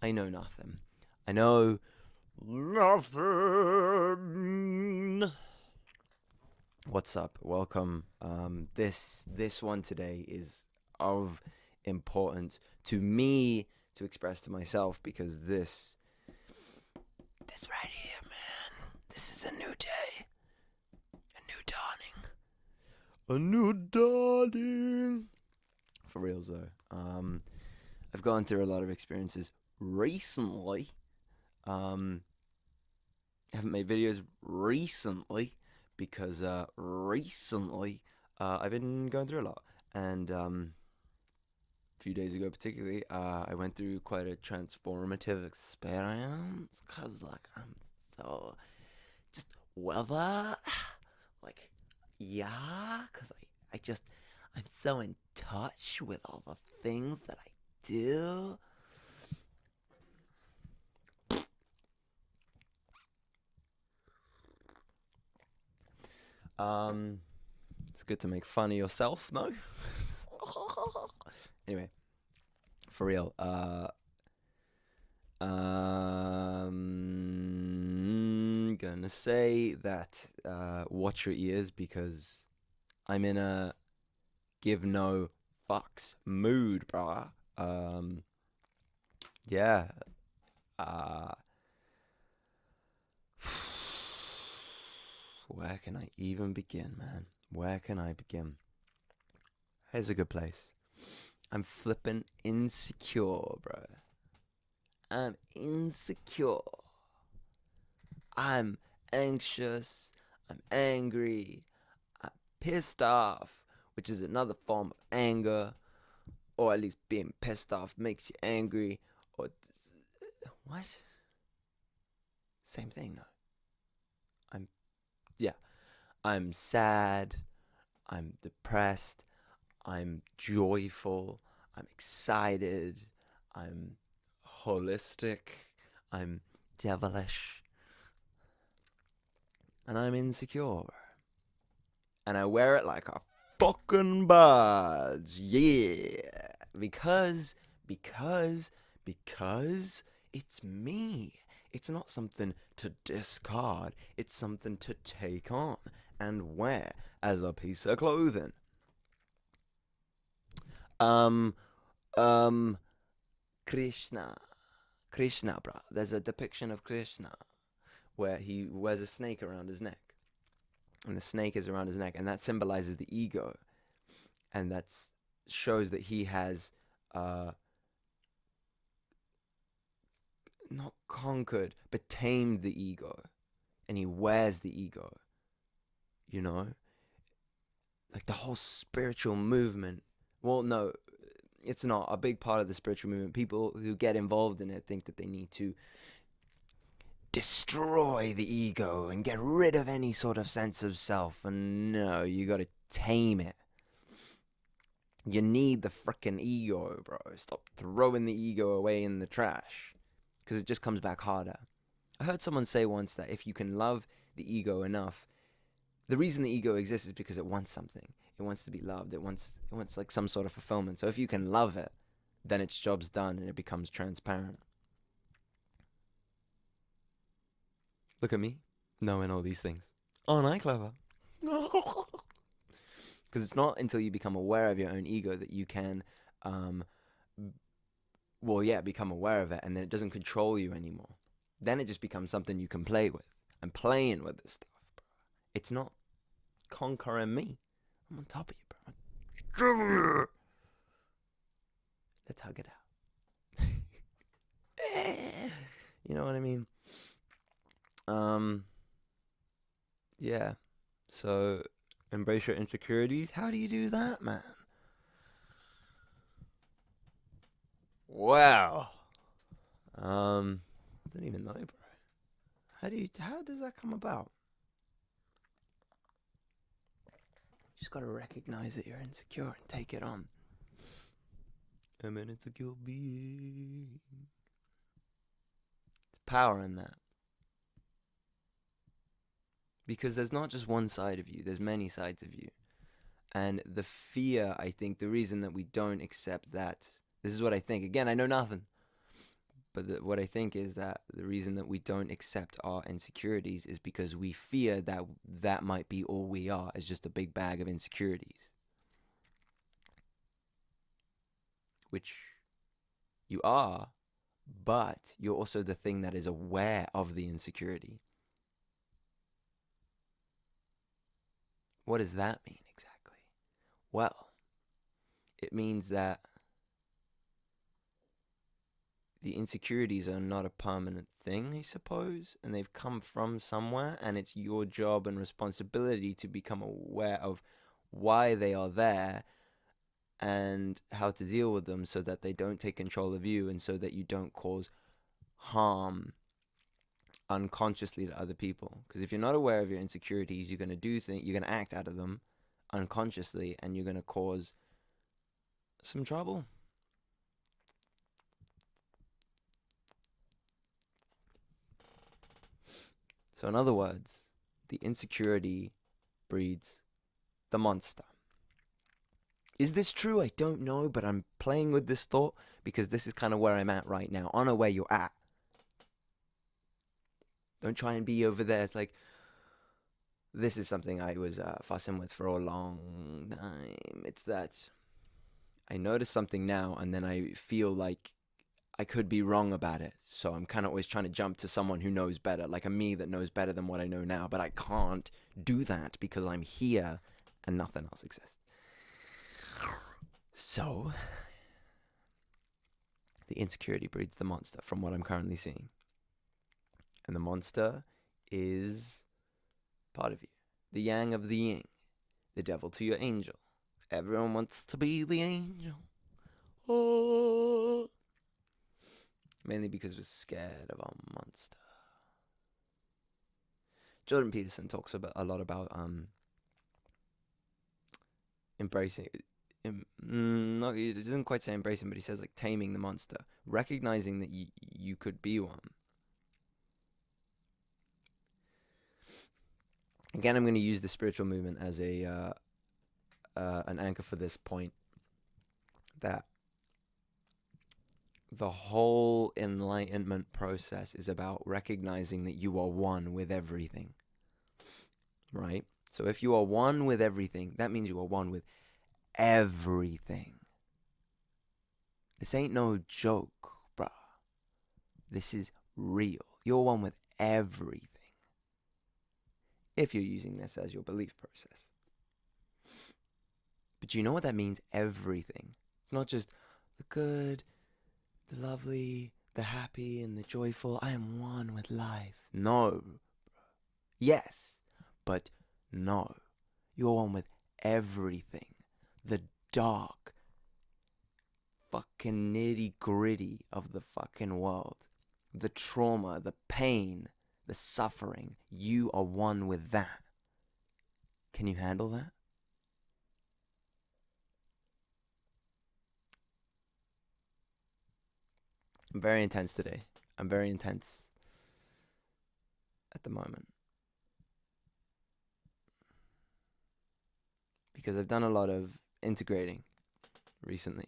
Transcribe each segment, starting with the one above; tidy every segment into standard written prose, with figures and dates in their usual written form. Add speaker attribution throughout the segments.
Speaker 1: I know nothing. I know nothing. What's up? Welcome. This one today is of importance to me to express to myself because this right here, man. This is a new day, a new dawning, a new dawning. For reals though. I've gone through a lot of experiences recently. I haven't made videos recently because recently I've been going through a lot, and a few days ago particularly, I went through quite a transformative experience because like I'm so just weather like yeah, because I just I'm so in touch with all the things that I do. It's good to make fun of yourself, no? Anyway, for real. Gonna say that watch your ears because I'm in a give no fucks mood, bruh. Yeah. Uh, where can I even begin, man? Where can I begin? Here's a good place. I'm flippin' insecure, bro. I'm insecure. I'm anxious. I'm angry. I'm pissed off, which is another form of anger, or at least being pissed off makes you angry. Or what? Same thing, no. I'm yeah. I'm sad. I'm depressed. I'm joyful. I'm excited. I'm holistic. I'm devilish. And I'm insecure. And I wear it like a fucking badge. Yeah. Because it's me. It's not something to discard. It's something to take on and wear as a piece of clothing. Um, um, Krishna. Krishna, bro. There's a depiction of Krishna where he wears a snake around his neck. And the snake is around his neck, and that symbolizes the ego. And that shows that he has not conquered, but tamed the ego. And he wears the ego, you know? Like the whole spiritual movement. Well, no, it's not a big part of the spiritual movement. People who get involved in it think that they need to destroy the ego and get rid of any sort of sense of self. And no, you gotta tame it. You need the frickin' ego, bro. Stop throwing the ego away in the trash. Because it just comes back harder. I heard someone say once that if you can love the ego enough, the reason the ego exists is because it wants something. It wants to be loved. It wants like some sort of fulfillment. So if you can love it, then its job's done and it becomes transparent. Look at me, knowing all these things. Aren't I clever? Because it's not until you become aware of your own ego that you can, um, well, yeah, become aware of it, and then it doesn't control you anymore. Then it just becomes something you can play with. I'm playing with this stuff, bro. It's not conquering me. I'm on top of you, bro. Let's hug it out. You know what I mean? Yeah. So embrace your insecurities. How do you do that, man? Wow. Don't even know, bro. How does that come about? You just gotta recognize that you're insecure and take it on. I'm an insecure being. There's power in that. Because there's not just one side of you, there's many sides of you. And the fear, I think, the reason that we don't accept that, this is what I think. Again, I know nothing. But what I think is that the reason that we don't accept our insecurities is because we fear that that might be all we are, is just a big bag of insecurities. Which you are, but you're also the thing that is aware of the insecurity. What does that mean exactly? Well, it means that the insecurities are not a permanent thing, I suppose, and they've come from somewhere, and it's your job and responsibility to become aware of why they are there and how to deal with them so that they don't take control of you and so that you don't cause harm unconsciously to other people. Because if you're not aware of your insecurities, you're going to do things, you're going to act out of them unconsciously, and you're going to cause some trouble. So in other words, the insecurity breeds the monster. Is this true? I don't know, but I'm playing with this thought because this is kind of where I'm at right now. Honor where you're at. Don't try and be over there. It's like, this is something I was fussing with for a long time. It's that I notice something now and then I feel like I could be wrong about it. So I'm kind of always trying to jump to someone who knows better, like a me that knows better than what I know now. But I can't do that because I'm here and nothing else exists. So the insecurity breeds the monster from what I'm currently seeing. And the monster is part of you. The yang of the yin. The devil to your angel. Everyone wants to be the angel. Oh. Mainly because we're scared of our monster. Jordan Peterson talks a lot about embracing. No, he doesn't quite say embracing, but he says like taming the monster, recognizing that you could be one. Again, I'm going to use the spiritual movement as an anchor for this point. That the whole enlightenment process is about recognizing that you are one with everything. Right? So if you are one with everything, that means you are one with everything. This ain't no joke, bruh. This is real. You're one with everything. If you're using this as your belief process. But you know what that means? Everything. It's not just the good, the lovely, the happy, and the joyful. I am one with life. No. Yes, but no. You're one with everything. The dark, fucking nitty gritty of the fucking world. The trauma, the pain, the suffering. You are one with that. Can you handle that? I'm very intense today. I'm very intense at the moment. Because I've done a lot of integrating recently.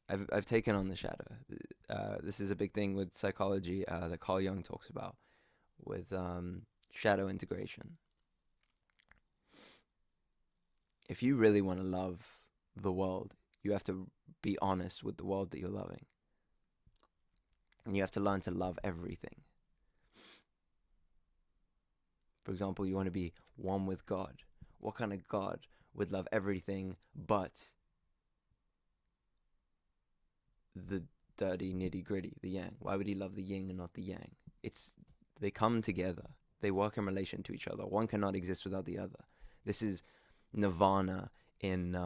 Speaker 1: I've taken on the shadow. This is a big thing with psychology that Carl Jung talks about with shadow integration. If you really want to love the world, you have to be honest with the world that you're loving. And you have to learn to love everything. For example, you want to be one with God. What kind of God would love everything but the dirty nitty gritty, the yang? Why would he love the yin and not the yang? They come together. They work in relation to each other. One cannot exist without the other. This is nirvana in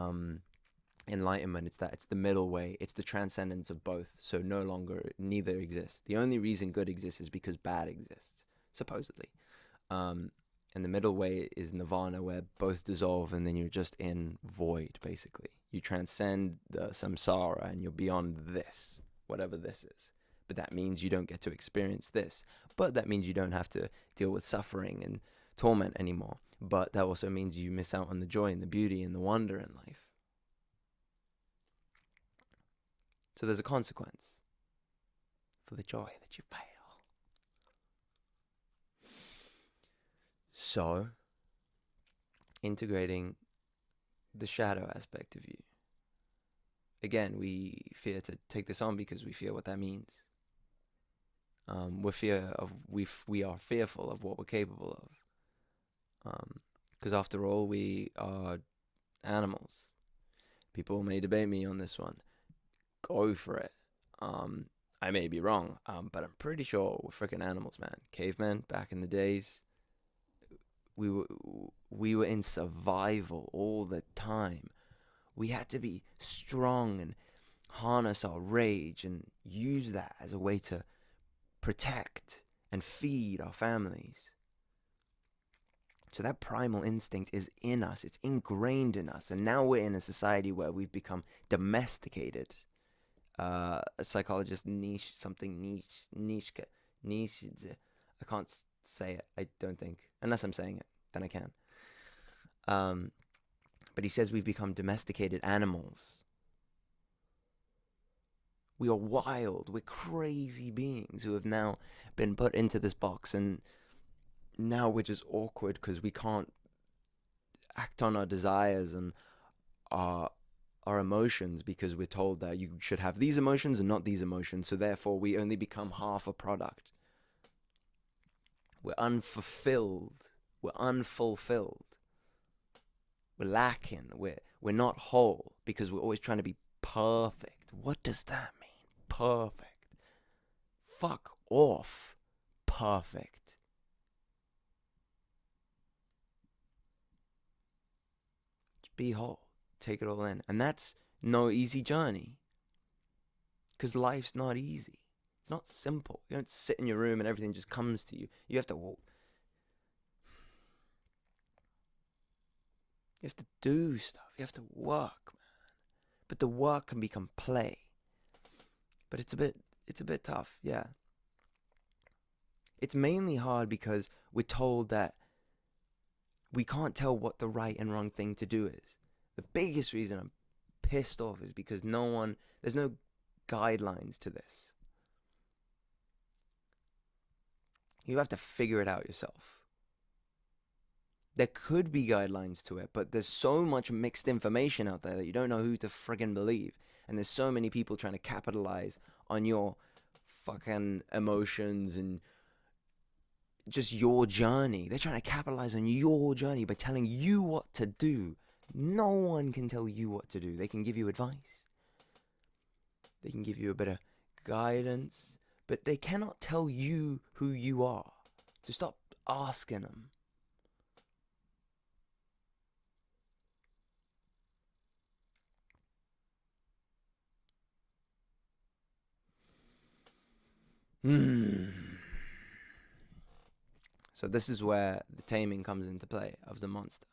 Speaker 1: enlightenment. It's the middle way. It's the transcendence of both. So no longer neither exists. The only reason good exists is because bad exists, supposedly. And the middle way is nirvana, where both dissolve and then you're just in void, basically. You transcend the samsara and you're beyond this, whatever this is. But that means you don't get to experience this. But that means you don't have to deal with suffering and torment anymore. But that also means you miss out on the joy and the beauty and the wonder in life. So there's a consequence for the joy that you fail. So, integrating the shadow aspect of you. Again, we fear to take this on because we fear what that means. We are fearful of what we're capable of. Because after all, we are animals. People may debate me on this one. Go for it. I may be wrong, but I'm pretty sure we're freaking animals, man. Cavemen back in the days. We were in survival all the time. We had to be strong and harness our rage and use that as a way to protect and feed our families. So that primal instinct is in us. It's ingrained in us. And now we're in a society where we've become domesticated. A psychologist, niche, I can't say it, I don't think. Unless I'm saying it, then I can. But he says we've become domesticated animals. We are wild. We're crazy beings who have now been put into this box, and now we're just awkward because we can't act on our desires and our emotions because we're told that you should have these emotions and not these emotions. So therefore, we only become half a product. We're unfulfilled. We're unfulfilled. We're lacking. We're not whole because we're always trying to be perfect. What does that mean? Perfect. Fuck off. Perfect. Just be whole. Take it all in. And that's no easy journey. Because life's not easy. It's not simple. You don't sit in your room and everything just comes to you. You have to walk. You have to do stuff. You have to work, man. But the work can become play. But it's a bit tough, yeah. It's mainly hard because we're told that we can't tell what the right and wrong thing to do is. The biggest reason I'm pissed off is because there's no guidelines to this. You have to figure it out yourself. There could be guidelines to it, but there's so much mixed information out there that you don't know who to friggin' believe. And there's so many people trying to capitalize on your fucking emotions and just your journey. They're trying to capitalize on your journey by telling you what to do. No one can tell you what to do. They can give you advice. They can give you a bit of guidance, but they cannot tell you who you are. So stop asking them. So this is where the taming comes into play of the monster.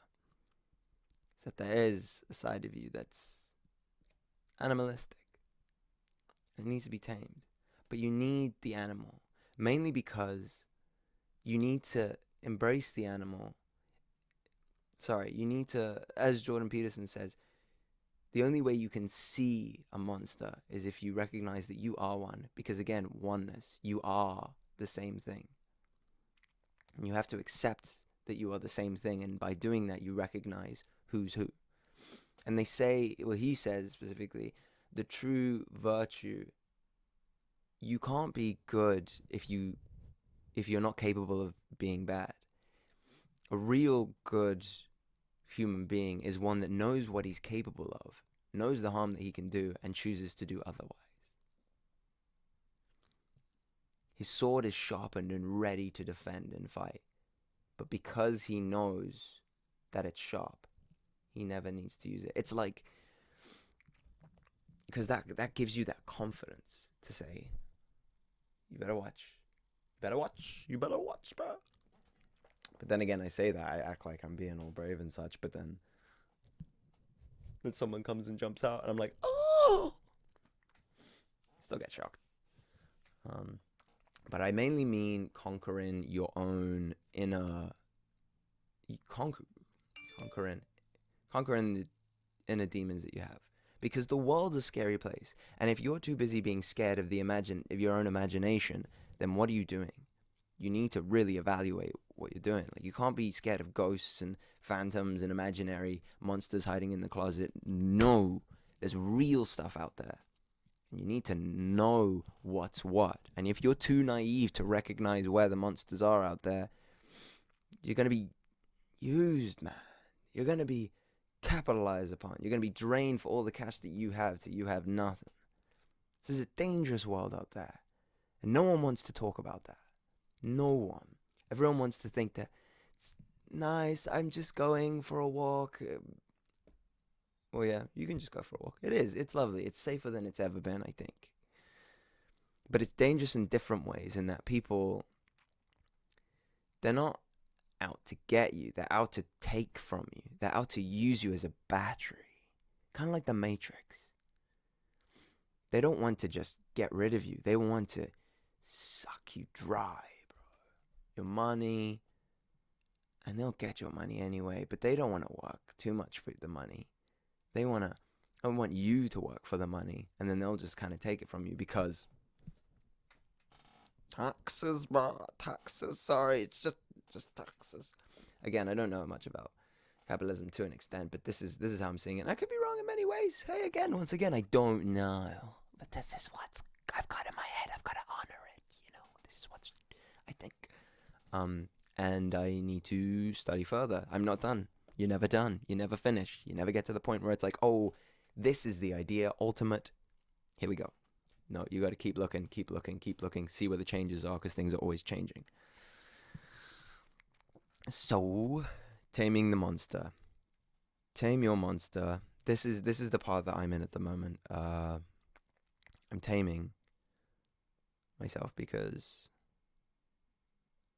Speaker 1: It's that there is a side of you that's animalistic. It needs to be tamed. But you need the animal. Mainly because you need to embrace the animal. You need to, as Jordan Peterson says, the only way you can see a monster is if you recognize that you are one. Because again, oneness. You are the same thing. And you have to accept that you are the same thing. And by doing that, you recognize who's who. And they say, well, he says specifically, the true virtue, you can't be good if you're not capable of being bad. A real good human being is one that knows what he's capable of, knows the harm that he can do, and chooses to do otherwise. His sword is sharpened and ready to defend and fight. But because he knows that it's sharp, he never needs to use it. It's like, because that gives you that confidence to say, you better watch. You better watch, bro. But then again, I say that, I act like I'm being all brave and such, but then someone comes and jumps out, and I'm like, oh! Still get shocked. But I mainly mean conquering your own inner... Conquering the inner demons that you have. because the world's a scary place. And if you're too busy being scared of your own imagination, then what are you doing? You need to really evaluate what you're doing. Like, you can't be scared of ghosts and phantoms and imaginary monsters hiding in the closet. No, there's real stuff out there. And you need to know what's what. And if you're too naive to recognize where the monsters are out there, you're going to be used, man. You're going to be capitalized upon. You're going to be drained for all the cash that you have till you have nothing. This is a dangerous world out there. And no one wants to talk about that. No one. Everyone wants to think that it's nice, I'm just going for a walk. Well, yeah, you can just go for a walk. It is. It's lovely. It's safer than it's ever been, I think. But it's dangerous in different ways in that people, they're not out to get you. They're out to take from you. They're out to use you as a battery. Kind of like the Matrix. They don't want to just get rid of you. They want to suck you dry, bro. Your money, and they'll get your money anyway, but they don't want to work too much for the money. They want you to work for the money, and then they'll just kind of take it from you because taxes, bro. Taxes. Sorry, it's just taxes. Again, I don't know much about capitalism to an extent, but this is how I'm seeing it. And I could be wrong in many ways. Hey, once again, I don't know, but this is what I've got in my head. I've got to honor it. This is what I think. And I need to study further. I'm not done. You're never done. You never finish. You never get to the point where it's like, oh, this is the idea, ultimate. Here we go. No, you got to keep looking, see where the changes are, because things are always changing. So, taming the monster. Tame your monster. This is the part that I'm in at the moment. I'm taming myself because,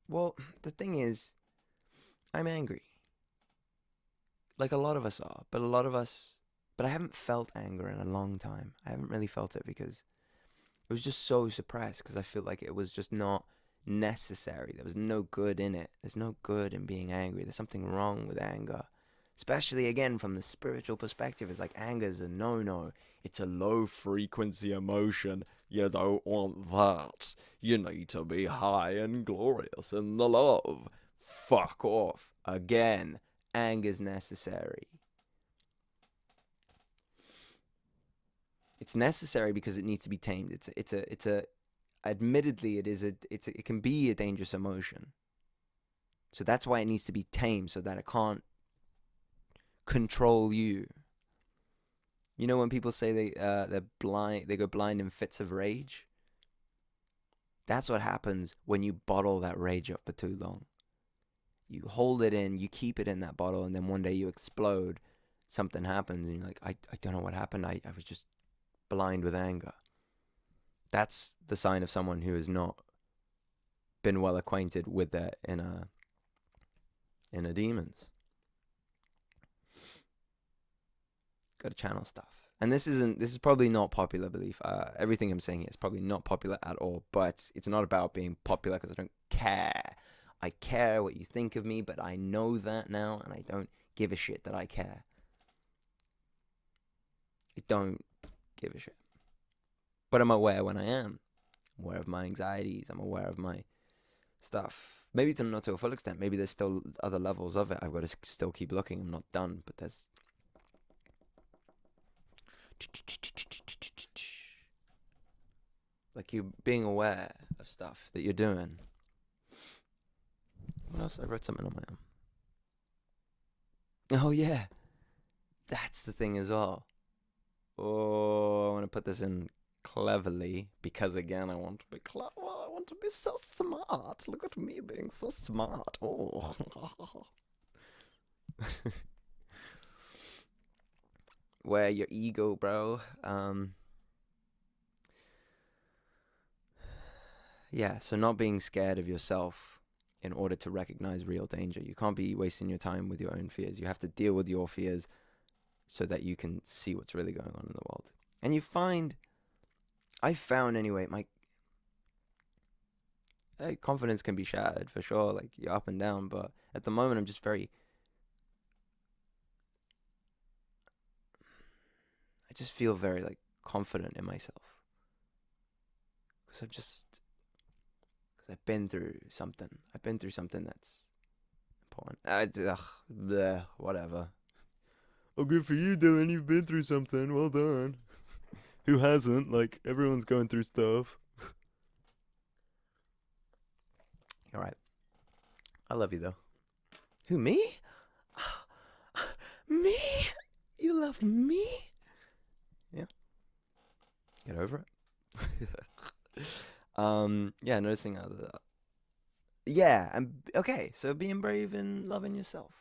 Speaker 1: well, the thing is, I'm angry. Like a lot of us are, but I haven't felt anger in a long time. I haven't really felt it because it was just so suppressed, because I feel like it was just not necessary. There was no good in it. There's no good in being angry. There's something wrong with anger. Especially, again, from the spiritual perspective. It's like anger's a no-no. It's a low-frequency emotion. You don't want that. You need to be high and glorious in the love. Fuck off. Again, anger's necessary. It's necessary because it needs to be tamed. Admittedly, it can be a dangerous emotion. So that's why it needs to be tamed, so that it can't control you. You know when people say they're blind, they go blind in fits of rage? That's what happens when you bottle that rage up for too long. You hold it in, you keep it in that bottle, and then one day you explode. Something happens, and you're like, I don't know what happened. I was just blind with anger. That's the sign of someone who has not been well acquainted with their inner demons. Got to channel stuff. And this is probably not popular belief. Everything I'm saying here is probably not popular at all, but it's not about being popular because I don't care. I care what you think of me, but I know that now, and I don't give a shit that I care. I don't give a shit. But I'm aware when I am. I'm aware of my anxieties. I'm aware of my stuff. Maybe it's not to a full extent. Maybe there's still other levels of it. I've got to still keep looking. I'm not done, but there's... like you being aware of stuff that you're doing. What else? I wrote something on my arm. Oh yeah, that's the thing as well. Oh, I want to put this in cleverly because again, I want to be clever. I want to be so smart. Look at me being so smart. Oh. Where your ego, bro. Yeah, so not being scared of yourself in order to recognize real danger. You can't be wasting your time with your own fears. You have to deal with your fears so that you can see what's really going on in the world. And I found anyway, my confidence can be shattered for sure. Like, you're up and down, but at the moment I'm just very... just feel very like confident in myself because I've been through something. I've been through something that's important. Bleh, whatever. Oh, good for you, Dylan. You've been through something. Well done. Who hasn't? Like, everyone's going through stuff. All right. I love you, though. Who, me? Me? You love me? Yeah. Get over it. Yeah, noticing other. Yeah, and okay, so being brave and loving yourself.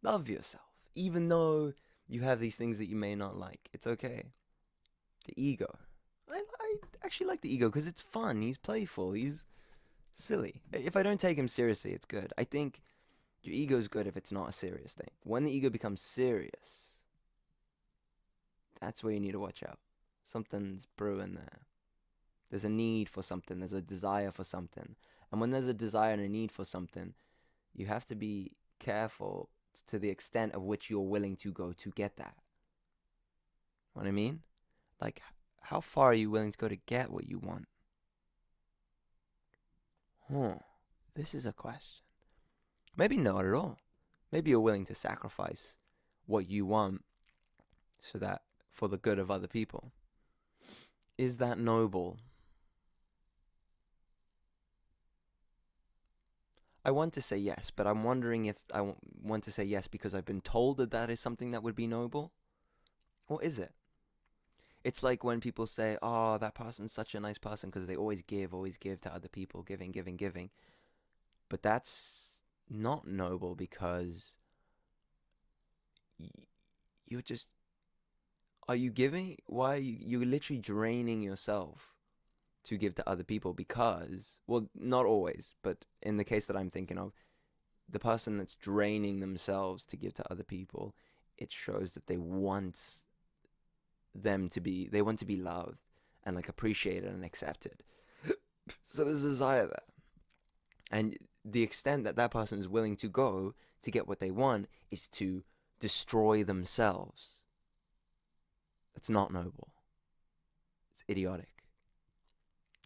Speaker 1: Love yourself. Even though you have these things that you may not like. It's okay. The ego. I actually like the ego because it's fun. He's playful. He's silly. If I don't take him seriously, it's good. I think your ego's good if it's not a serious thing. When the ego becomes serious, that's where you need to watch out. Something's brewing there. There's a need for something. There's a desire for something. And when there's a desire and a need for something, you have to be careful to the extent of which you're willing to go to get that. Know what I mean? Like, how far are you willing to go to get what you want? This is a question. Maybe not at all. Maybe you're willing to sacrifice what you want so that for the good of other people. Is that noble? I want to say yes, but I'm wondering if I want to say yes because I've been told that that is something that would be noble. Or is it? It's like when people say, oh, that person's such a nice person because they always give to other people, giving, giving, giving. But that's not noble because you're just, are you giving? Why are you're literally draining yourself to give to other people because, well, not always, but in the case that I'm thinking of, the person that's draining themselves to give to other people, it shows that they want they want to be loved and like appreciated and accepted. So there's a desire there. And the extent that that person is willing to go to get what they want is to destroy themselves. That's not noble. It's idiotic.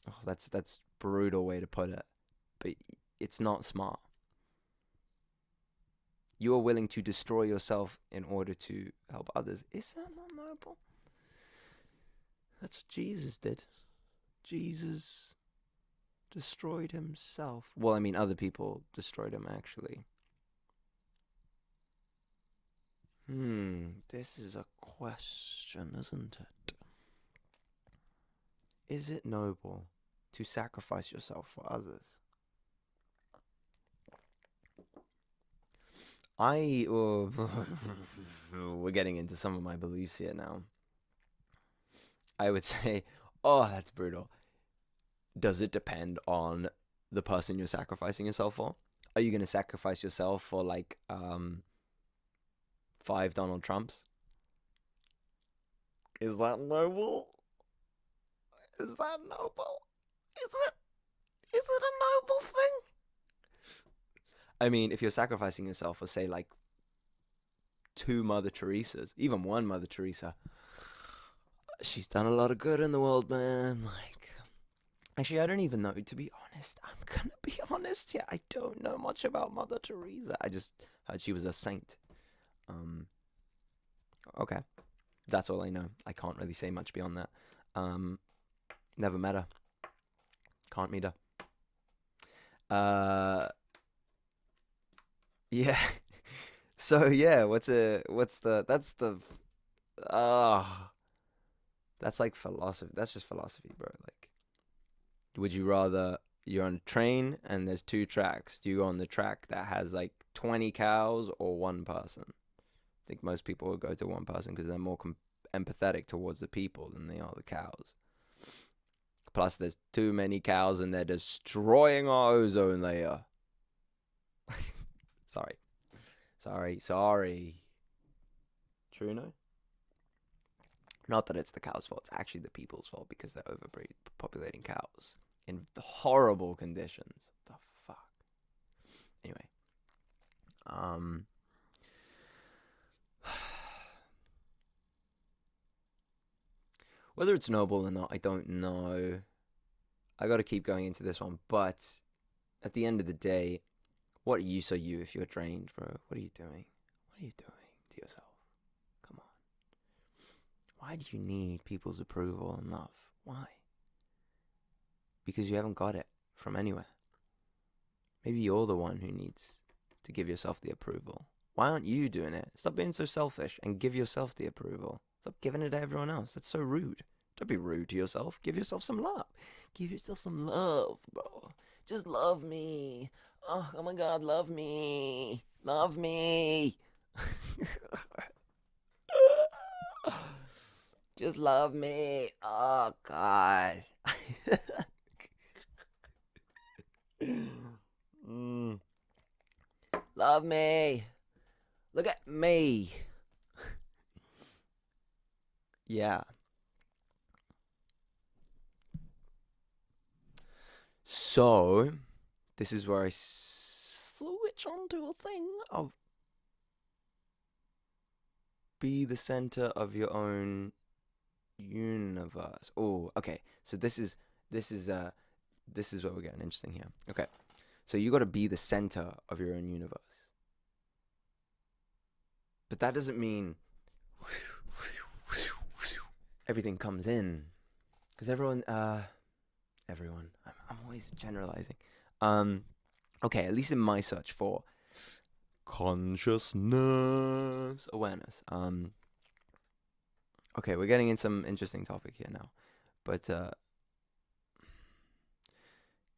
Speaker 1: Oh, that's brutal way to put it, but it's not smart. You are willing to destroy yourself in order to help others. Is that not noble? That's what Jesus did. Jesus destroyed himself. Well, I mean, other people destroyed him, actually. This is a question, isn't it? Is it noble to sacrifice yourself for others? We're getting into some of my beliefs here now. I would say, oh, that's brutal. Does it depend on the person you're sacrificing yourself for? Are you going to sacrifice yourself for like 5 Donald Trumps? Is that noble? Is that noble? Is it a noble thing? I mean, if you're sacrificing yourself for say like 2 Mother Teresas, even 1 Mother Teresa, she's done a lot of good in the world, man. Like, actually, I don't even know, to be honest. I'm gonna be honest here. I don't know much about Mother Teresa. I just heard she was a saint. Okay. That's all I know. I can't really say much beyond that. Never met her. Can't meet her. Yeah. So yeah, that's like philosophy. That's just philosophy, bro. Like, would you rather you're on a train and there's 2 tracks? Do you go on the track that has like 20 cows or 1 person? I think most people would go to 1 person because they're more empathetic towards the people than they are the cows. Plus, there's too many cows and they're destroying our ozone layer. Sorry. True, no? Not that it's the cows' fault. It's actually the people's fault because they're overpopulating cows in horrible conditions. The fuck. Anyway. Whether it's noble or not, I don't know. I got to keep going into this one, but at the end of the day, what use are you if you're drained, bro? What are you doing? What are you doing to yourself? Come on. Why do you need people's approval and love? Why? Because you haven't got it from anywhere. Maybe you're the one who needs to give yourself the approval. Why aren't you doing it? Stop being so selfish and give yourself the approval. Stop giving it to everyone else. That's so rude. Don't be rude to yourself. Give yourself some love. Give yourself some love, bro. Just love me. Oh my God, love me. Love me. Just love me. Oh, God. Love me. Look at me. Yeah. So, this is where I switch onto a thing of be the center of your own universe. Oh, okay. So this is where we're getting interesting here. Okay. So you got to be the center of your own universe. But that doesn't mean everything comes in, because everyone, I'm always generalizing. Okay, at least in my search for consciousness awareness. Okay, we're getting in some interesting topic here now, but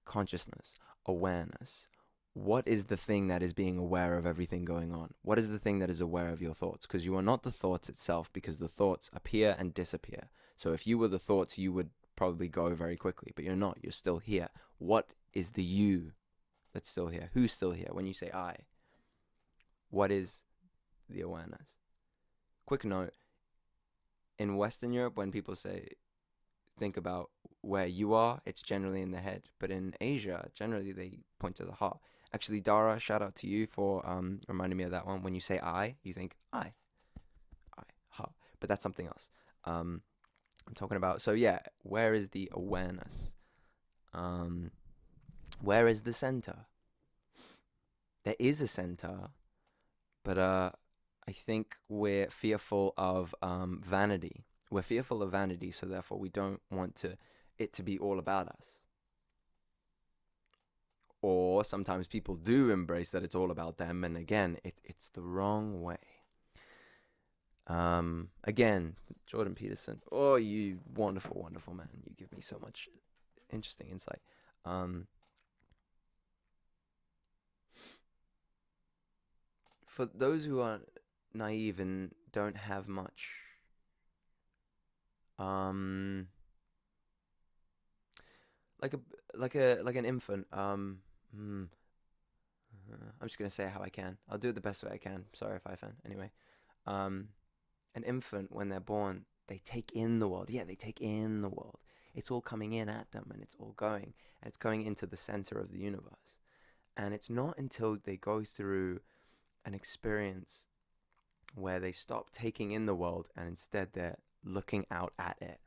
Speaker 1: consciousness, awareness. What is the thing that is being aware of everything going on? What is the thing that is aware of your thoughts? Because you are not the thoughts itself, because the thoughts appear and disappear. So if you were the thoughts, you would probably go very quickly, but you're not. You're still here. What is the you that's still here? Who's still here? When you say I, what is the awareness? Quick note, in Western Europe, when people say, think about where you are, it's generally in the head. But in Asia, generally they point to the heart. Actually, Dara, shout out to you for reminding me of that one. When you say I, you think I, heart. But that's something else. I'm talking about, so yeah, where is the awareness? Where is the center? There is a center, but I think we're fearful of vanity. We're fearful of vanity, so therefore we don't want it to be all about us. Or sometimes people do embrace that it's all about them, and again, it's the wrong way. Again, Jordan Peterson. Oh, you wonderful, wonderful man. You give me so much interesting insight. For those who are naive and don't have much like an infant. I'm just gonna say how I can. I'll do it the best way I can. Sorry if I offend. Anyway, an infant, when they're born, they take in the world. Yeah, they take in the world. It's all coming in at them, and it's all going, and it's going into the center of the universe. And it's not until they go through an experience where they stop taking in the world and instead they're looking out at it.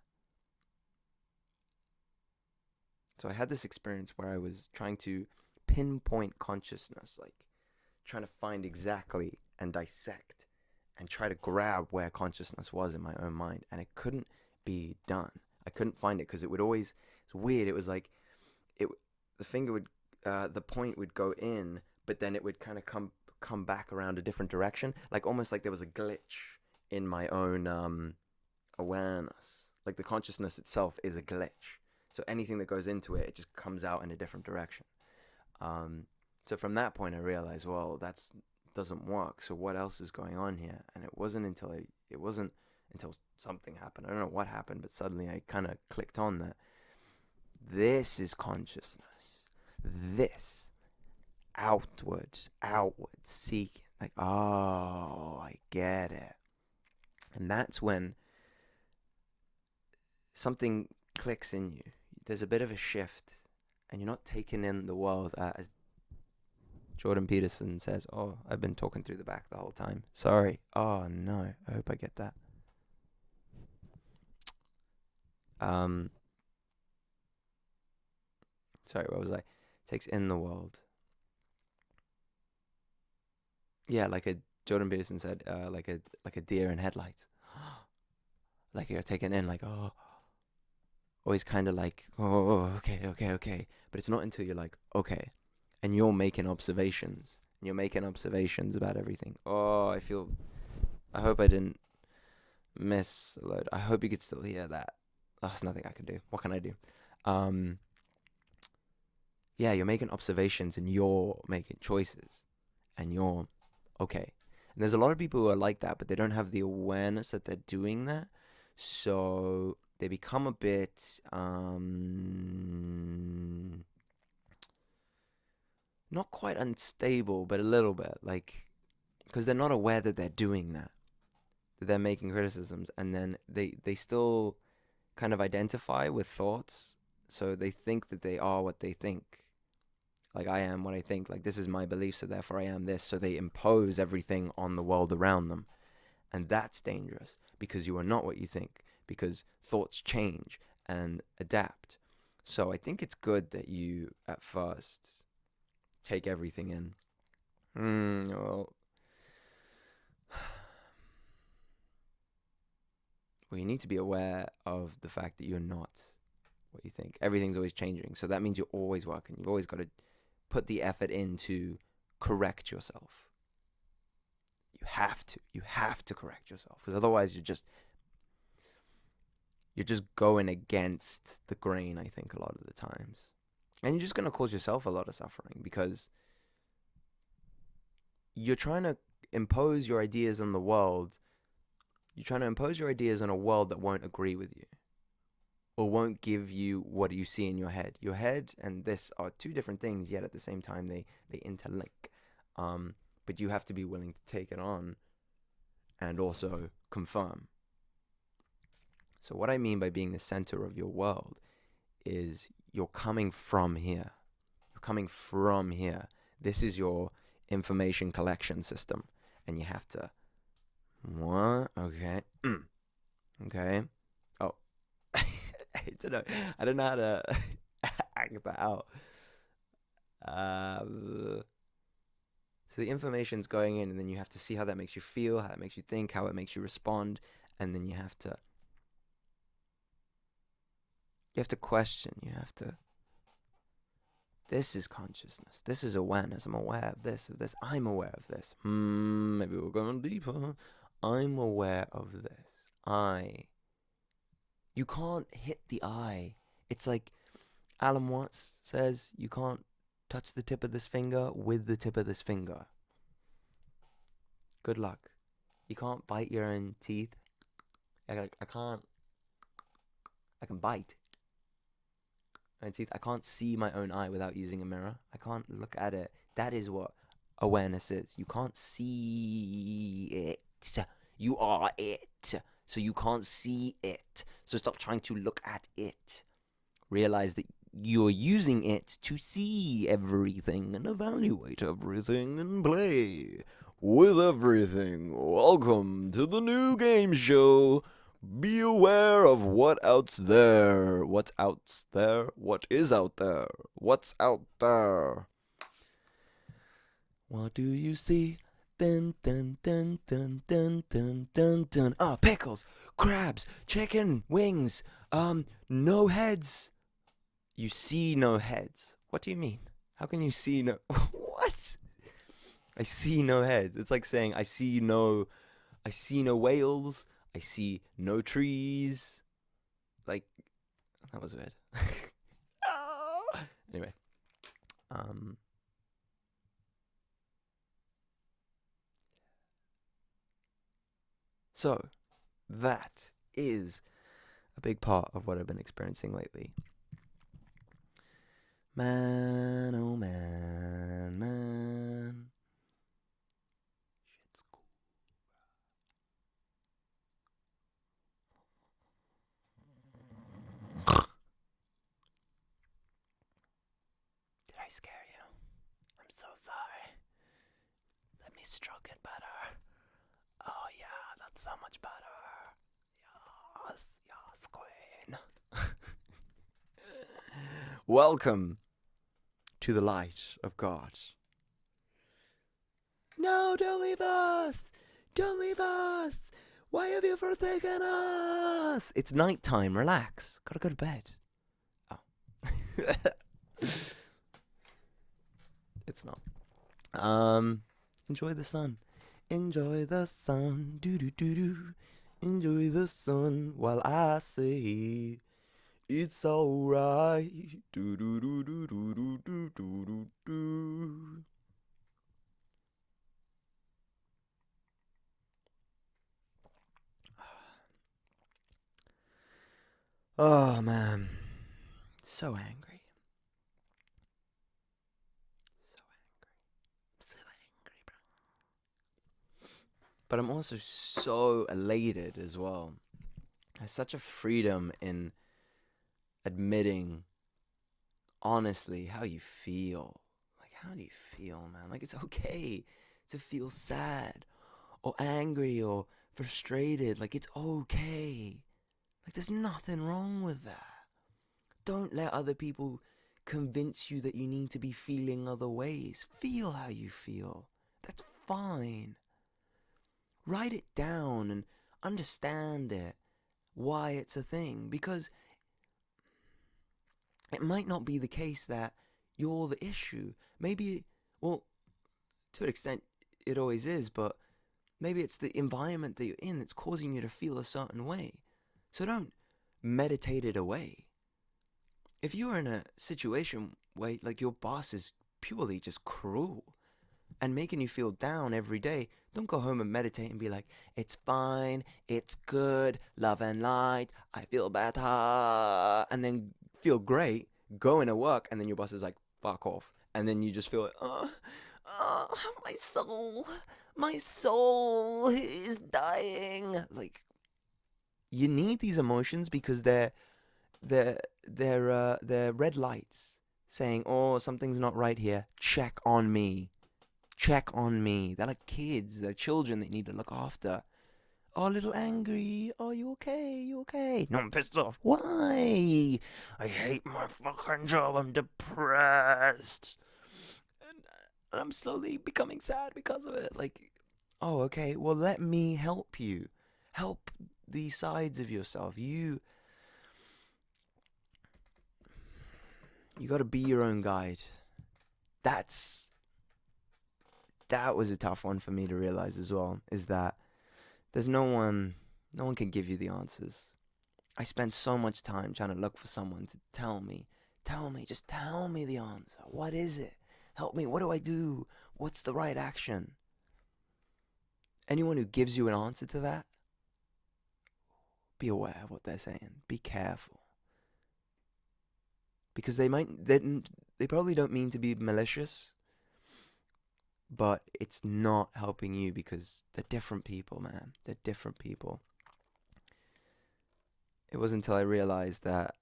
Speaker 1: So I had this experience where I was trying to pinpoint consciousness, like trying to find exactly and dissect and try to grab where consciousness was in my own mind, and it couldn't be done. I couldn't find it because it would always, it's weird. It was like the finger would, the point would go in, but then it would kind of come back around a different direction, like almost like there was a glitch in my own awareness. Like the consciousness itself is a glitch. So anything that goes into it, it just comes out in a different direction. So from that point, I realized, well, that doesn't work. So what else is going on here? And it wasn't until something happened. I don't know what happened, but suddenly I kind of clicked on that. This is consciousness. This outward seeking. Like, oh, I get it. And that's when something clicks in you. There's a bit of a shift, and you're not taking in the world as Jordan Peterson says. Oh, I've been talking through the back the whole time. Sorry. Oh no, I hope I get that. Um, sorry, what was I? Takes in the world. Yeah, like a Jordan Peterson said, like a deer in headlights. Like you're taken in, like oh, always kind of like oh, okay, okay, okay. But it's not until you're like okay, and you're making observations. And you're making observations about everything. Oh, I feel. I hope I didn't miss a load. I hope you could still hear that. Oh, there's nothing I can do. What can I do? Um, yeah, you're making observations and you're making choices, and you're okay. And there's a lot of people who are like that, but they don't have the awareness that they're doing that. So they become a bit not quite unstable, but a little bit like because they're not aware that they're doing that they're making criticisms, and then they still kind of identify with thoughts, so they think that they are what they think. Like I am what I think. Like this is my belief, so therefore I am this. So they impose everything on the world around them. And that's dangerous because you are not what you think, because thoughts change and adapt. So I think it's good that you, at first, take everything in. Well, well, you need to be aware of the fact that you're not what you think. Everything's always changing. So that means you're always working. You've always got to put the effort in to correct yourself. You have to. You have to correct yourself because otherwise you're just going against the grain, I think, a lot of the times. And you're just going to cause yourself a lot of suffering because you're trying to impose your ideas on the world. You're trying to impose your ideas on a world that won't agree with you or won't give you what you see in your head. Your head and this are two different things, yet at the same time they interlink. But you have to be willing to take it on and also confirm. So what I mean by being the center of your world is you're coming from here. You're coming from here. This is your information collection system. And you have to. What? Okay. Okay. Oh. I don't know. I don't know how to act that out. So the information's going in, and then you have to see how that makes you feel, how it makes you think, how it makes you respond, and then you have to question. You have to. This is consciousness. This is awareness. I'm aware of this, of this. I'm aware of this. Maybe we're going deeper. I'm aware of this. You can't hit the eye. It's like Alan Watts says, you can't touch the tip of this finger with the tip of this finger. Good luck. You can't bite your own teeth. I can't. I can bite my own teeth. I can't see my own eye without using a mirror. I can't look at it. That is what awareness is. You can't see it. You are it. So you can't see it. So stop trying to look at it. Realize that you're using it to see everything and evaluate everything and play with everything. Welcome to the new game show. Be aware of what out's there. What's out there? What is out there? What's out there? What do you see? Dun dun dun dun dun dun dun dun. Ah, pickles, crabs, chicken wings. No heads. You see no heads. What do you mean? How can you see no? What? I see no heads. It's like saying I see no whales. I see no trees. Like that was weird. Anyway, um, so that is a big part of what I've been experiencing lately. Man, oh man, man. Shit's cool. Did I scare you? I'm so sorry. Let me stroke it better. Oh yeah, that's so much better. Yes, yes, queen. Welcome to the light of God. No, don't leave us! Don't leave us! Why have you forsaken us? It's nighttime, relax. Gotta go to bed. Oh. It's not. Enjoy the sun. Enjoy the sun. Do do do do. Enjoy the sun while I say it's alright. Do do do do do do do do do. Oh man, so angry. So angry, bro. But I'm also so elated as well. There's such a freedom in admitting honestly how you feel. Like, how do you feel, man? Like, it's okay to feel sad or angry or frustrated. Like, it's okay. Like, there's nothing wrong with that. Don't let other people convince you that you need to be feeling other ways. Feel how you feel. That's fine. Write it down and understand it, why it's a thing. Because it might not be the case that you're the issue. Maybe, well, to an extent, it always is, but maybe it's the environment that you're in that's causing you to feel a certain way. So don't meditate it away. If you're in a situation where, like, your boss is purely just cruel and making you feel down every day, don't go home and meditate and be like, it's fine, it's good, love and light, I feel better, and then feel great, go into work, and then your boss is like, fuck off. And then you just feel like, my soul is dying. Like, you need these emotions because they're red lights saying, oh, something's not right here. Check on me. Check on me. They're like kids. They're children that you need to look after. Oh, a little angry. Oh, you okay? You okay? No, I'm pissed off. Why? I hate my fucking job. I'm depressed. And I'm slowly becoming sad because of it. Like, oh, okay. Well, let me help you. Help these sides of yourself. You got to be your own guide. That was a tough one for me to realize as well, is that there's no one can give you the answers. I spent so much time trying to look for someone to tell me, just tell me the answer. What is it? Help me. What do I do? What's the right action? Anyone who gives you an answer to that, be aware of what they're saying. Be careful. Because they probably don't mean to be malicious, but it's not helping you because they're different people, man. They're different people. It wasn't until I realized that,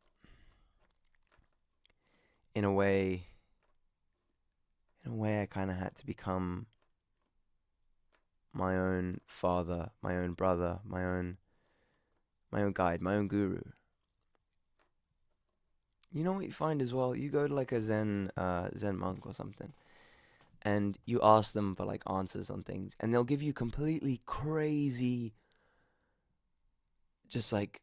Speaker 1: in a way, I kind of had to become my own father, my own brother, my own guide, my own guru. You know what you find as well? You go to like a Zen monk or something, and you ask them for like answers on things, and they'll give you completely crazy, just like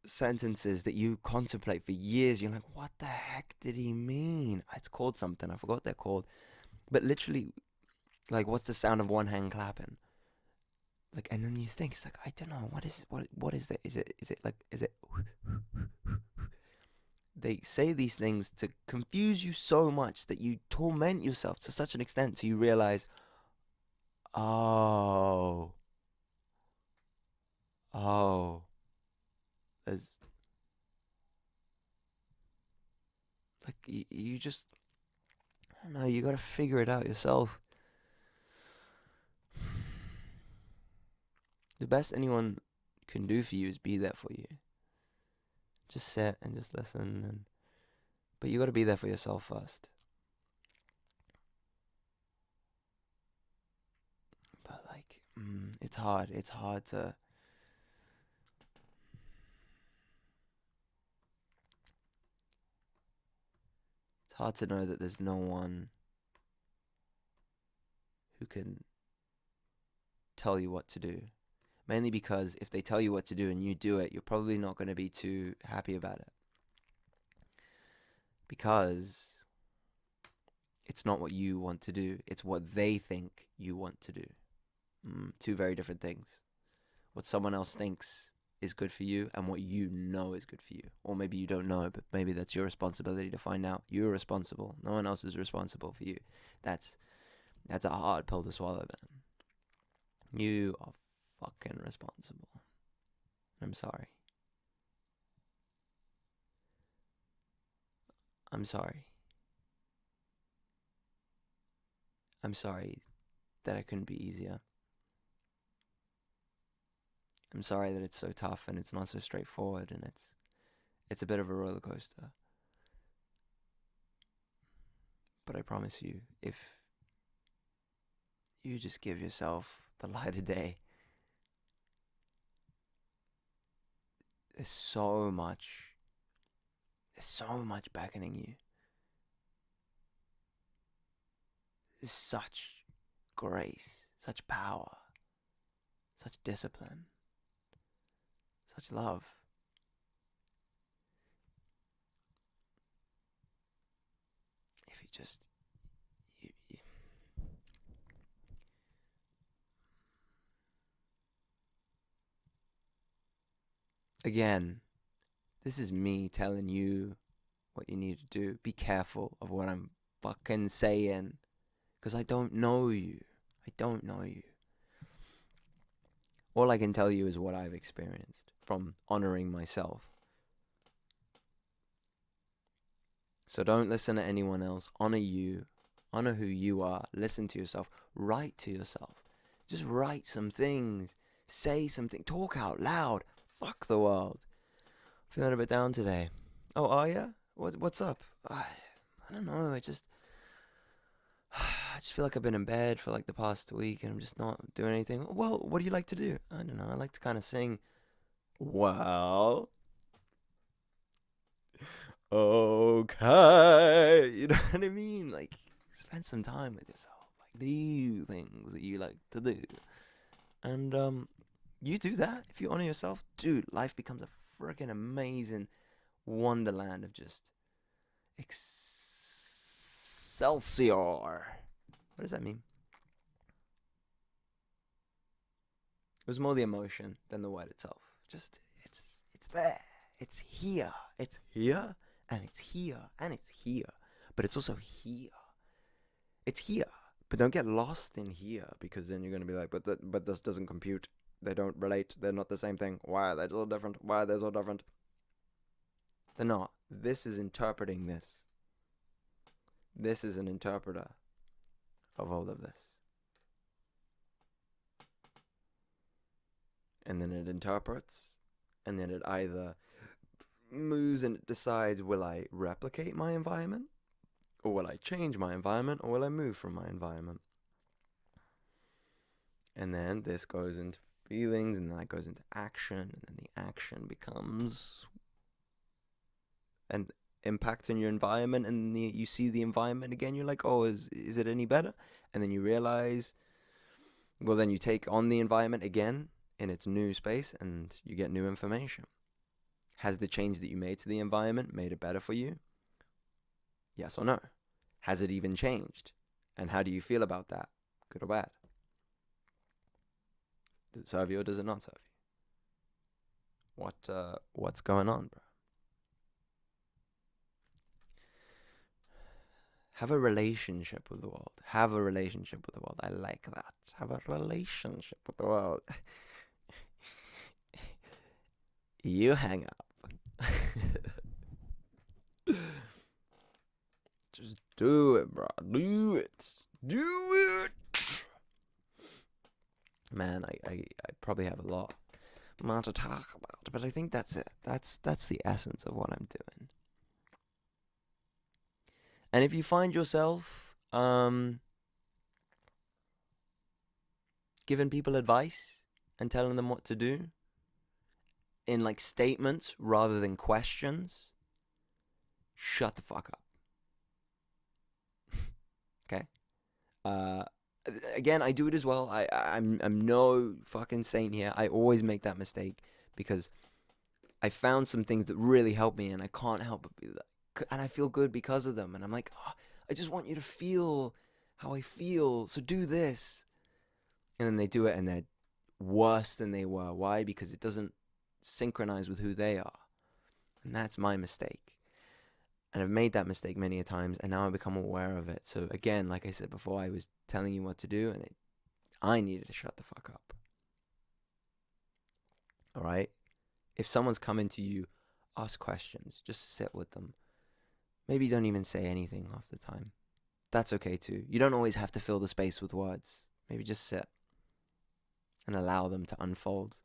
Speaker 1: sentences that you contemplate for years. You're like, what the heck did he mean? It's called something. I forgot what they're called. But literally, like, what's the sound of one hand clapping? Like, and then you think, it's like, I don't know, what is that? Is it they say these things to confuse you so much that you torment yourself to such an extent till you realize, oh, there's, like, you just, I don't know, you gotta figure it out yourself. The best anyone can do for you is be there for you. Just sit and just listen, but you gotta be there for yourself first. But like, it's hard. It's hard to. hard to know that there's no one who can tell you what to do. Mainly because if they tell you what to do and you do it, you're probably not going to be too happy about it. Because it's not what you want to do. It's what they think you want to do. Two very different things. What someone else thinks is good for you and what you know is good for you. Or maybe you don't know, but maybe that's your responsibility to find out. You're responsible. No one else is responsible for you. That's a hard pill to swallow, man. You are fucking responsible. I'm sorry. I'm sorry. I'm sorry that it couldn't be easier. I'm sorry that it's so tough and it's not so straightforward and it's a bit of a roller coaster. But I promise you, if you just give yourself the light of day, there's so much beckoning you. There's such grace, such power, such discipline, such love. If you just, you again, this is me telling you what you need to do. Be careful of what I'm fucking saying, because I don't know you. I don't know you. All I can tell you is what I've experienced from honoring myself. So don't listen to anyone else. Honor you. Honor who you are. Listen to yourself. Write to yourself. Just write some things. Say something. Talk out loud. Fuck the world. Feeling a bit down today. Oh, are ya? What's up? I don't know. I just feel like I've been in bed for like the past week and I'm just not doing anything. Well, what do you like to do? I don't know. I like to kind of sing. Well, okay. You know what I mean? Like, spend some time with yourself. Like, do things that you like to do. And, you do that. If you honor yourself, dude, life becomes a freaking amazing wonderland of just excelsior. What does that mean? It was more the emotion than the word itself. Just, it's there. It's here. It's here, and it's here, and it's here. But it's also here. It's here. But don't get lost in here, because then you're going to be like, but this doesn't compute. They don't relate. They're not the same thing. Why are they so different? Why are they so different? They're not. This is interpreting this. This is an interpreter of all of this. And then it interprets, and then it either moves and it decides, will I replicate my environment? Or will I change my environment? Or will I move from my environment? And then this goes into feelings, and then that goes into action, and then the action becomes an impact on your environment, and you see the environment again, you're like, oh, is it any better? And then you realize, well, then you take on the environment again in its new space, and you get new information. Has the change that you made to the environment made it better for you? Yes or no? Has it even changed? And how do you feel about that? Good or bad? Does it serve you or does it not serve you? What's going on, bro? Have a relationship with the world. Have a relationship with the world. I like that. Have a relationship with the world. You hang up. Just do it, bro. Do it. Do it. Man, I probably have a lot more to talk about, but I think that's it. That's the essence of what I'm doing. And if you find yourself giving people advice and telling them what to do in like statements rather than questions, shut the fuck up. Okay. Uh, Again, I do it as well. I'm no fucking saint here. I always make that mistake because I found some things that really help me, and I can't help but be like, and I feel good because of them. And I'm like, oh, I just want you to feel how I feel, so do this. And then they do it, and they're worse than they were. Why? Because it doesn't synchronize with who they are, and that's my mistake. And I've made that mistake many a times, and now I've become aware of it. So again, like I said before, I was telling you what to do, and I needed to shut the fuck up. All right? If someone's coming to you, ask questions. Just sit with them. Maybe don't even say anything half the time. That's okay too. You don't always have to fill the space with words. Maybe just sit and allow them to unfold.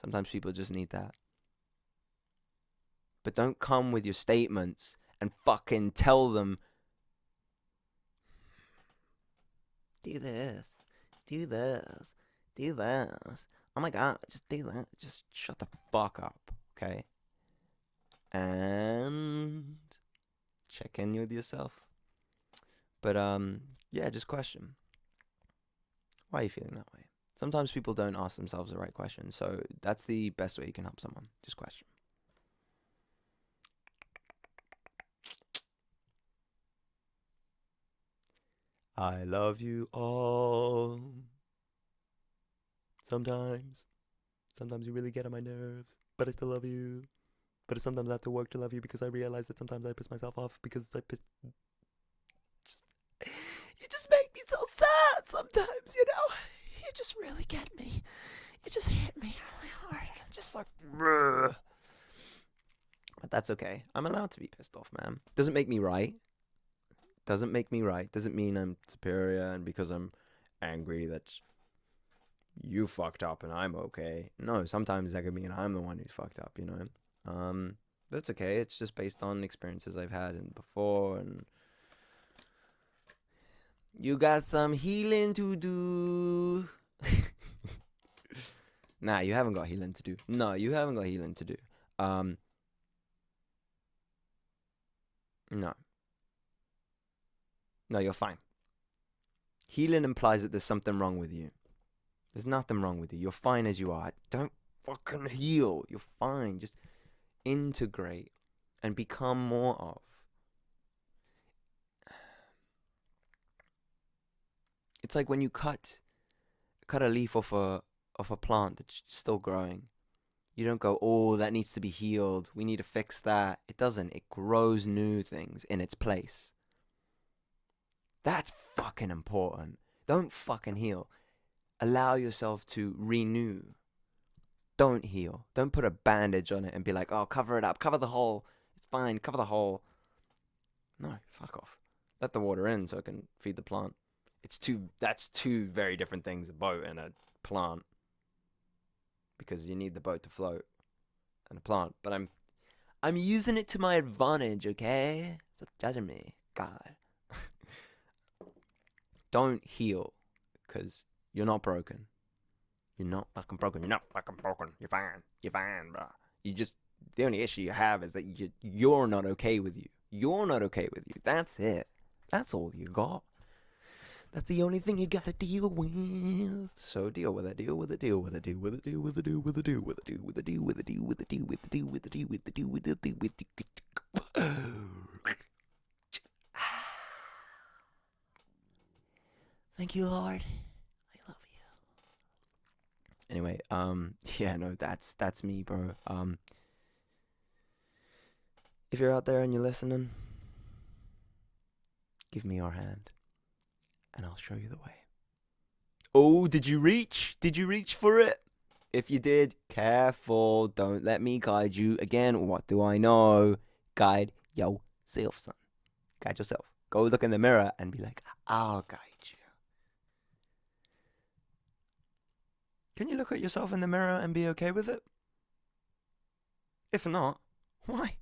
Speaker 1: Sometimes people just need that. But don't come with your statements and fucking tell them, do this, do this, do this. Oh my God, just do that. Just shut the fuck up, okay? And check in with yourself. But yeah, just question. Why are you feeling that way? Sometimes people don't ask themselves the right question, so that's the best way you can help someone. Just question. I love you all. Sometimes you really get on my nerves, but I still love you. But sometimes I have to work to love you because I realize that sometimes I piss myself off because I piss. You just make me so sad sometimes, you know? You just really get me. You just hit me really hard. I'm just like, bruh. But that's okay. I'm allowed to be pissed off, man. Doesn't make me right. Doesn't make me right. Doesn't mean I'm superior and because I'm angry that you fucked up and I'm okay. No, sometimes that could mean I'm the one who's fucked up, you know? That's okay. It's just based on experiences I've had and before, and you got some healing to do. Nah, you haven't got healing to do. No, you haven't got healing to do. No. No, you're fine. Healing implies that there's something wrong with you. There's nothing wrong with you. You're fine as you are. Don't fucking heal. You're fine. Just integrate and become more of. It's like when you cut a leaf off a plant that's still growing. You don't go, oh, that needs to be healed. We need to fix that. It doesn't. It grows new things in its place. That's fucking important. Don't fucking heal. Allow yourself to renew. Don't heal. Don't put a bandage on it and be like, oh, cover it up. Cover the hole. It's fine. Cover the hole. No, fuck off. Let the water in so it can feed the plant. That's two very different things, a boat and a plant. Because you need the boat to float and a plant. But I'm using it to my advantage, okay? Stop judging me. God. Don't heal. Because you're not broken. You're not fucking broken. You're not fucking broken. You're fine. You're fine, bro. The only issue you have is that you're not okay with you. You're not okay with you. That's it. That's all you got. That's the only thing you gotta deal with. So deal with it, deal with it, deal with it, deal with it, deal with it, deal with it, deal with it, deal with it, deal with it, deal with it, deal with it, deal with it, deal with it, deal with it, deal with it. Thank you, Lord. I love you. Anyway, yeah, no, that's me, bro. If you're out there and you're listening, give me your hand, and I'll show you the way. Oh, did you reach? Did you reach for it? If you did, careful. Don't let me guide you. Again, what do I know? Guide yourself, son. Guide yourself. Go look in the mirror and be like, I'll guide you. Can you look at yourself in the mirror and be okay with it? If not, why?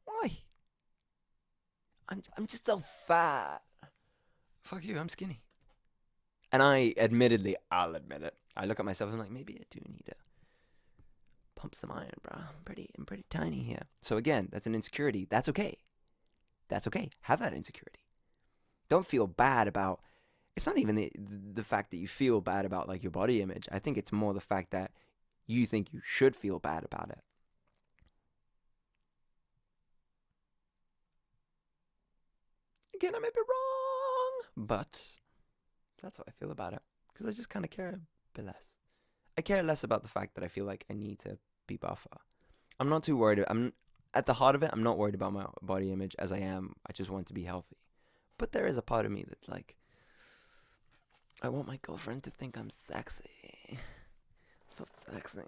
Speaker 1: Why? I'm just so fat. Fuck you, I'm skinny. And I'll admit it. I look at myself and I'm like, maybe I do need to pump some iron, bro. I'm pretty tiny here. So again, that's an insecurity. That's okay. That's okay. Have that insecurity. Don't feel bad about. It's not even the fact that you feel bad about like your body image. I think it's more the fact that you think you should feel bad about it. Again, I may be wrong, but that's how I feel about it. Because I just kind of care a bit less. I care less about the fact that I feel like I need to be buffer. I'm not too worried. I'm at the heart of it. I'm not worried about my body image as I am. I just want to be healthy. But there is a part of me that's like, I want my girlfriend to think I'm sexy. So sexy.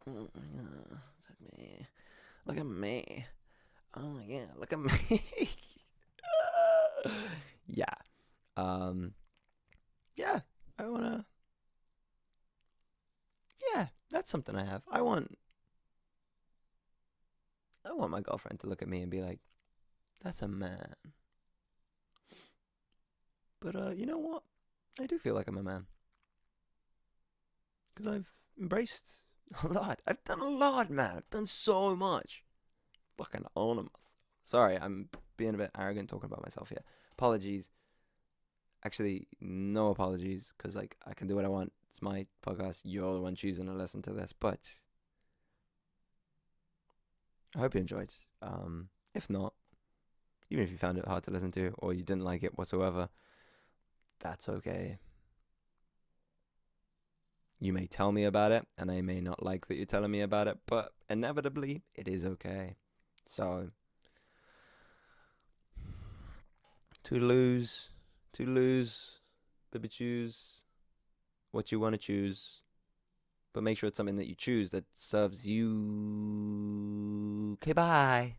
Speaker 1: Oh my god, look at me. Look at me. Oh yeah, look at me. Yeah. Um. Yeah. I wanna. Yeah, that's something I have. I want. I want my girlfriend to look at me and be like, "That's a man." But you know what? I do feel like I'm a man because I've embraced a lot. I've done a lot, man. I've done so much. Fucking own them. Sorry, I'm being a bit arrogant talking about myself here. Apologies. Actually, no apologies, because like I can do what I want. It's my podcast. You're the one choosing to listen to this, but I hope you enjoyed. If not, even if you found it hard to listen to or you didn't like it whatsoever, that's okay. You may tell me about it, and I may not like that you're telling me about it, but inevitably, it is okay. So, to lose, baby, choose what you want to choose, but make sure it's something that you choose that serves you. Okay, bye.